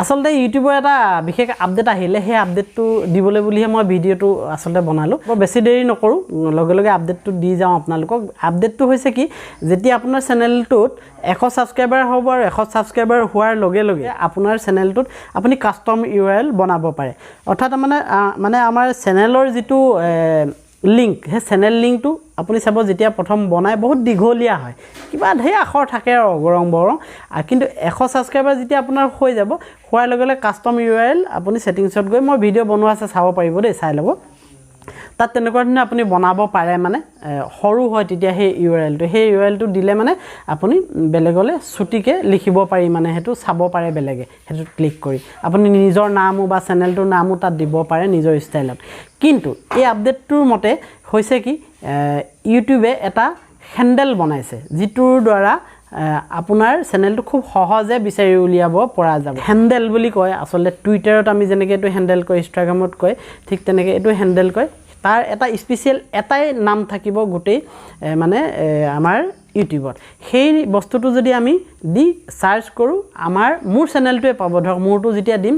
আসলতে ইউটিউবৰ এটা বিশেষ আপডেট আহিলে সেই আপডেটটো দিবলৈ বুলিহে মই ভিডিঅ'টো আসলতে বনালোঁ বৰ বেছি দেৰি নকৰোঁ লগে লগে আপডেটটো দি যাওঁ আপোনালোকক আপডেটটো হৈছে কি যেতিয়া আপোনাৰ চেনেলটোত 100 ছাবস্ক্ৰাইবাৰ হ'ব আৰু 100 ছাবস্ক্ৰাইবাৰ হোৱাৰ লগে লগে আপোনাৰ চেনেলটোত আপুনি কাষ্টম URL বনাব পাৰে অৰ্থাৎ মানে আমাৰ চেনেলৰ যিটো লিংক হে চেনেল লিংকটো আপুনি চাব যেতিয়া প্ৰথম বনাই বহুত দীঘলীয়া হয় কিবা ধেৰ আখৰ থাকে আৰু গৰং বৰং কিন্তু 100 ছাবস্ক্ৰাইবাৰ যেতিয়া আপোনাৰ হৈ যাব হোৱাৰ লগে লগে কাষ্টম URL আপুনি সেটিংছত গৈ মই ভিডিঅ' বনোৱা আছে চাব পাৰিব দেই চাই ল'ব তাত তেনেকুৱা ধৰণে আপুনি বনাব পাৰে মানে সৰু হয় তেতিয়া সেই URLটো দিলে মানে আপুনি বেলেগলে ছুটিকে লিখিব পাৰি মানে হেতু চাব পাৰে বেলেগে হেতু ক্লিক কৰি আপুনি নিজৰ নামও বা চেনেলটোৰ নামও তাত দিব পাৰে নিজৰ ষ্টাইলত কিন্তু এই আপডেটটোৰ মতে হৈছে কি ইউটিউবে এটা হ্যান্ডেল বনাইছে যিটোৰ দ্বাৰা আপোনাৰ চেনেলটো খুব সহজে বিচাৰি উলিয়াব পৰা যাব হ্যান্ডেল বুলি কয় আসলে টুইটাৰত আমি যেনেকৈ এটো হ্যান্ডেল কয় ইনষ্টাগ্ৰামত কয় ঠিক তেনেকৈ এটো হ্যান্ডেল কয় তাৰ এটা স্পেশাল এটাই নাম থাকিব গোটেই মানে আমাৰ ইউটিউবত সেই বস্তুটো যদি আমি দি সাৰ্চ কৰো আমাৰ মোৰ চেনেলটোৱে পাব ধৰক মোৰটো যেতিয়া দিম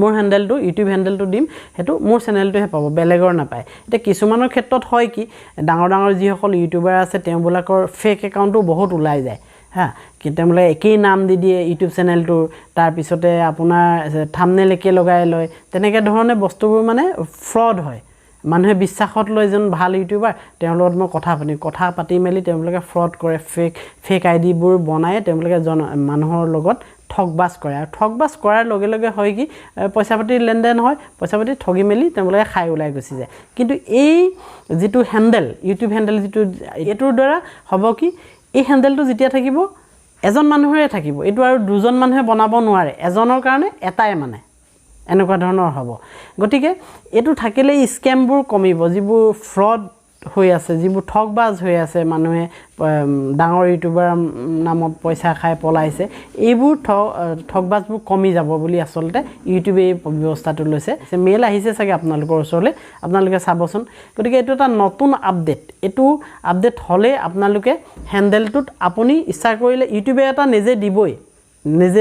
মোৰ হ্যান্ডেলটো ইউটিউব হ্যান্ডেলটো দিম হেতু মোৰ চেনেলটোহে পাব বেলেগৰ নাপায় এটা কিছুমানৰ ক্ষেত্ৰত হয় কি ডাঙৰ ডাঙৰ যিসকল ইউটিউবাৰ আছে তেওঁবিলাকৰ ফেক একাউণ্টও বহুত ওলাই যায় হা কিতেমলে একেই নাম দি দিয়ে ইউটিউব চেনেলটো তাৰ পিছতে আপোনাৰ থাম্বনেল একে লগাই লয় তেনেকৈ ধৰণে বস্তুবোৰ মানে ফ্ৰড হয় মানুহে বিশ্বাসত লৈ যেন ভাল ইউটিউবাৰ তেওঁলোকৰ মই কথা পাতি মেলি তেওঁলোকে ফ্ৰড কৰে ফেক আইডি বোৰ বনায় তেওঁলোকে মানুহৰ লগত ঠগবাজ কৰে আৰু ঠগবাজ কৰাৰ লগে লগে হয় কি পইচা পাতি লেনদেন হয় পইচা পাতি ঠগি মেলি তেওঁলোকে খাই ওলাই গুচি যায় কিন্তু এই যেটো হ্যান্ডেল ইউটিউব হ্যান্ডেল যেটো এটোৰ দ্বাৰা হ'ব কি এই হ্যান্ডেলটো যেতিয়া থাকিব এজন মানুহৰে থাকিব এটো আৰু দুজন মানুহে বনাব নোৱাৰে এজনৰ কাৰণে এটাই মানে এনেকুৱা ধৰণৰ হ'ব গতিকে এটো থাকিলে স্ক্যামবোৰ কমিব যিবোৰ ফ্ৰড হৈ আছে যিবোৰ ঠগবাজ হৈ আছে মানুহে ডাঙৰ ইউটিউবাৰ নামত পইচা খাই পলাইছে এইবোৰ ঠগবাজবোৰ কমি যাব বুলি আসলতে ইউটিউবে এই ব্যৱস্থাটো লৈছে মেইল আহিছে চাগে আপোনালোকৰ ওচৰলে আপোনালোকে চাবচোন গতিকে এটো এটা নতুন আপডেট এটো আপডেট হলে আপোনালোকে হ্যান্ডেলটোত আপুনি ইচ্ছা কৰিলে ইউটিউবে এটা নিজে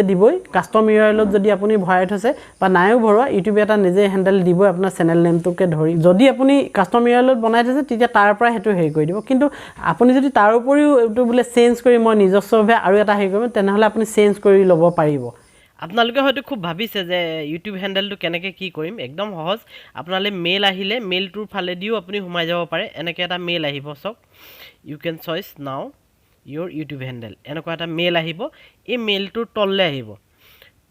দিবই কাষ্টম URLত যদি আপুনি ভৰাই থৈছে বা নাইও ভৰোৱা ইউটিউবে এটা নিজে হ্যান্ডেল দিবই আপোনাৰ চেনেল নেমটোকে ধৰি যদি আপুনি কাষ্টম URLত বনাই থৈছে তেতিয়া তাৰ পৰা হেতু হেৰি কৰি দিব কিন্তু আপুনি যদি তাৰ উপৰিও এটো বুলে চেঞ্জ কৰি মই নিজস্বভাৱে আৰু এটা হেৰি কৰিম তেনেহলে আপুনি চেঞ্জ কৰি ল'ব পাৰিব আপোনালোকে হয়তো খুব ভাবিছে যে ইউটিউব হ্যান্ডেলটো কেনেকৈ কি কৰিম একদম সহজ আপোনালে মেইল আহিলে মেইলটোৰ ফালে দিও আপুনি সোমাই যাব পাৰে এনেকৈ এটা মেইল আহিব সক ইউ ক্যান চয়েস নাও your YouTube handle এনেকুৱা এটা মেইল আহিব এই মেইলটোৰ তললে আহিব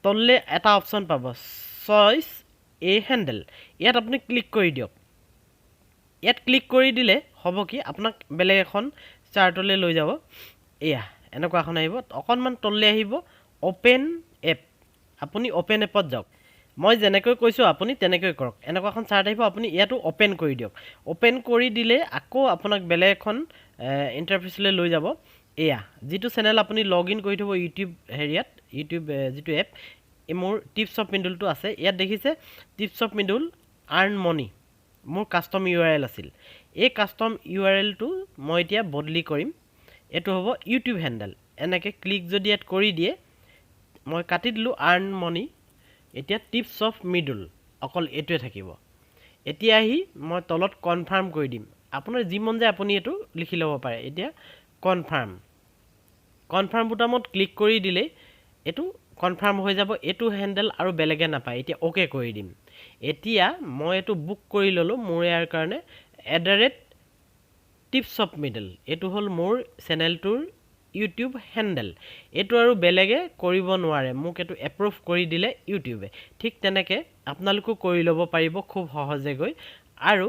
তললে এটা অপচন পাব চয়েস এ হ্যান্ডেল ইয়াত আপুনি ক্লিক কৰি দিয়ক ইয়াত ক্লিক কৰি দিলে হ'ব কি আপোনাক বেলেগ এখন চাৰ্টলে লৈ যাব এয়া এনেকুৱা এখন আহিব অকনমান তললে আহিব ওপেন এপ আপুনি ওপেন এপত যাওক মই যেনেকৈ কৈছো আপুনি তেনেকৈ কৰক এনেকুৱা এখন চাৰ্ট আহিব আপুনি ইয়াটো ওপেন কৰি দিয়ক ওপেন কৰি দিলে আকৌ আপোনাক বেলেগ এখন ইন্টাৰফেসলে লৈ যাব এয়া যেটো চেনেল আপুনি লগইন কৰি থব ইউটিউব হেৰিয়াত ইউটিউব যেটো এপ মোৰ টিপস অফ মিডুলটো আছে ইয়াত দেখিছে টিপস অফ মিডুল আৰ্ন মনি মোৰ কাষ্টম URL আছিল এই কাষ্টম URL টো মই এতিয়া বদলি কৰিম এটো হ'ব ইউটিউব হ্যান্ডেল এনেকৈ ক্লিক যদি ইয়াত কৰি দিয়ে মই কাটি দিলো আৰ্ন মনি এতিয়া টিপস অফ মিডুল অকল এটোৱে থাকিব এতিয়া আহি মই তলত কনফাৰ্ম কৰি দিম আপোনাৰ যি মন যায় আপুনি এটো লিখি ল'ব পাৰে এতিয়া কনফাৰ্ম বুটামত ক্লিক কৰি দিলে এটো কনফাৰ্ম হৈ যাব এটো হ্যান্ডেল আৰু বেলেগে নাপায় এতিয়া ওকে কৰি দিম এতিয়া মই এটো বুক কৰি ললো মোৰ ইয়াৰ কাৰণে @tipsofmiddle এটো হল মোৰ চেনেলটোৰ ইউটিউব হ্যান্ডেল এটো আৰু বেলেগে কৰিব নোৱাৰে মোক এটো এপ্ৰুভ কৰি দিলে ইউটিউবে ঠিক তেনেকে আপোনালোকো কৰি ল'ব পাৰিব খুব সহজে গৈ আৰু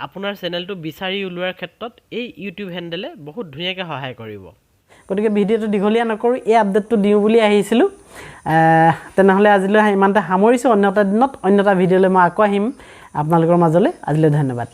আপোনাৰ চেনেলটো বিচাৰি উলোৱাৰ ক্ষেত্ৰত এই ইউটিউব হ্যান্ডেলে বহুত ধুনিয়াকে সহায় কৰিব গতিকে ভিডিওটো দীঘলীয়া নকৰো এই আপডেটটো দিও বুলি আহিছিলো তেনেহলে আজিলৈ ইমানতে সামৰিছো অন্যটা দিনত অন্যটা ভিডিওলৈ মই আকৌ আহিম আপোনালোকৰ মাজলৈ আজিলৈ ধন্যবাদ